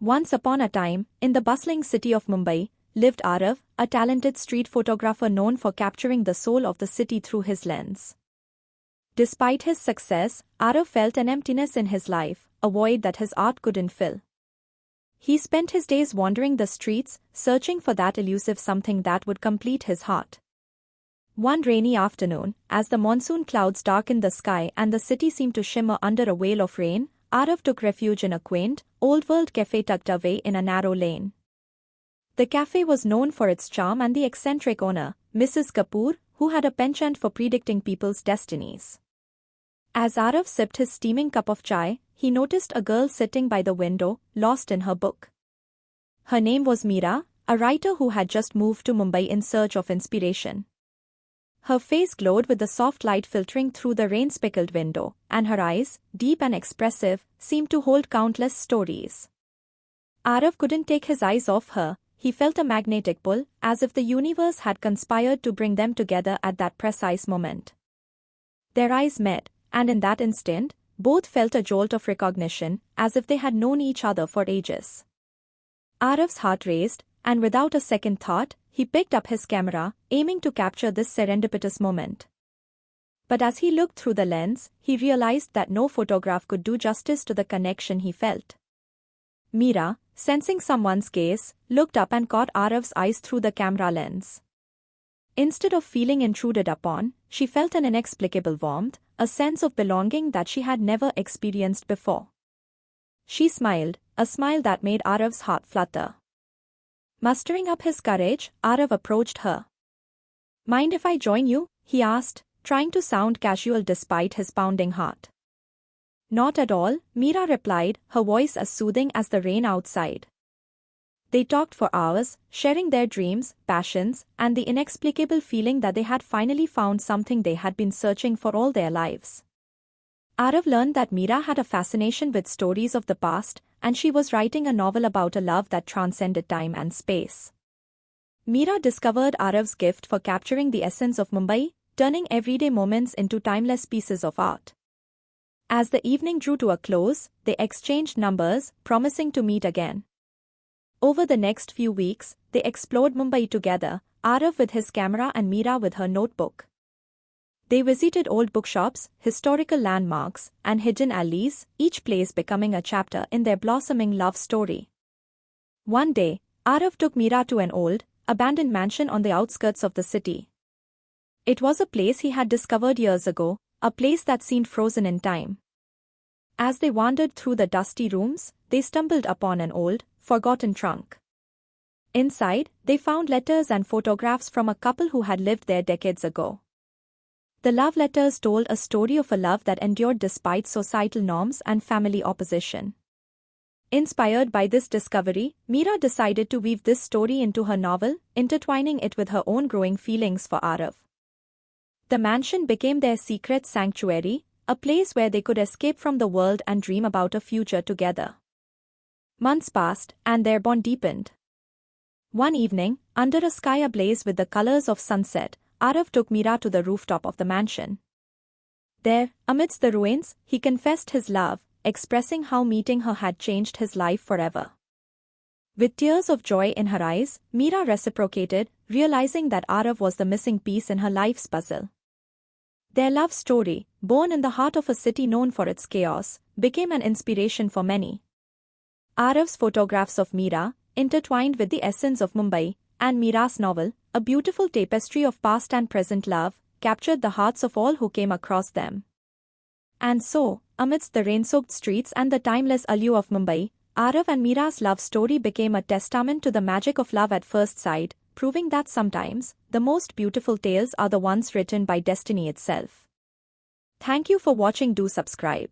Once upon a time, in the bustling city of Mumbai, lived Arav, a talented street photographer known for capturing the soul of the city through his lens. Despite his success, Arav felt an emptiness in his life, a void that his art couldn't fill. He spent his days wandering the streets, searching for that elusive something that would complete his heart. One rainy afternoon, as the monsoon clouds darkened the sky and the city seemed to shimmer under a veil of rain, Arav took refuge in a quaint, old-world café tucked away in a narrow lane. The café was known for its charm and the eccentric owner, Mrs. Kapoor, who had a penchant for predicting people's destinies. As Arav sipped his steaming cup of chai, he noticed a girl sitting by the window, lost in her book. Her name was Meera, a writer who had just moved to Mumbai in search of inspiration. Her face glowed with the soft light filtering through the rain-speckled window, and her eyes, deep and expressive, seemed to hold countless stories. Arav couldn't take his eyes off her. He felt a magnetic pull, as if the universe had conspired to bring them together at that precise moment. Their eyes met, and in that instant, both felt a jolt of recognition, as if they had known each other for ages. Arav's heart raced, and without a second thought, he picked up his camera, aiming to capture this serendipitous moment. But as he looked through the lens, he realized that no photograph could do justice to the connection he felt. Meera, sensing someone's gaze, looked up and caught Arav's eyes through the camera lens. Instead of feeling intruded upon, she felt an inexplicable warmth, a sense of belonging that she had never experienced before. She smiled, a smile that made Arav's heart flutter. Mustering up his courage, Arav approached her. "Mind if I join you?" he asked, trying to sound casual despite his pounding heart. "Not at all," Meera replied, her voice as soothing as the rain outside. They talked for hours, sharing their dreams, passions, and the inexplicable feeling that they had finally found something they had been searching for all their lives. Arav learned that Meera had a fascination with stories of the past, and she was writing a novel about a love that transcended time and space. Meera discovered Arav's gift for capturing the essence of Mumbai, turning everyday moments into timeless pieces of art. As the evening drew to a close, they exchanged numbers, promising to meet again. Over the next few weeks, they explored Mumbai together, Arav with his camera and Meera with her notebook. They visited old bookshops, historical landmarks, and hidden alleys, each place becoming a chapter in their blossoming love story. One day, Arav took Meera to an old, abandoned mansion on the outskirts of the city. It was a place he had discovered years ago, a place that seemed frozen in time. As they wandered through the dusty rooms, they stumbled upon an old, forgotten trunk. Inside, they found letters and photographs from a couple who had lived there decades ago. The love letters told a story of a love that endured despite societal norms and family opposition. Inspired by this discovery, Meera decided to weave this story into her novel, intertwining it with her own growing feelings for Arav. The mansion became their secret sanctuary, a place where they could escape from the world and dream about a future together. Months passed, and their bond deepened. One evening, under a sky ablaze with the colors of sunset, Arav took Meera to the rooftop of the mansion. There, amidst the ruins, he confessed his love, expressing how meeting her had changed his life forever. With tears of joy in her eyes, Meera reciprocated, realizing that Arav was the missing piece in her life's puzzle. Their love story, born in the heart of a city known for its chaos, became an inspiration for many. Arav's photographs of Meera, intertwined with the essence of Mumbai, and Meera's novel, a beautiful tapestry of past and present love, captured the hearts of all who came across them. And so, amidst the rain-soaked streets and the timeless allure of Mumbai, Arav and Meera's love story became a testament to the magic of love at first sight, proving that sometimes, the most beautiful tales are the ones written by destiny itself. Thank you for watching. Do subscribe.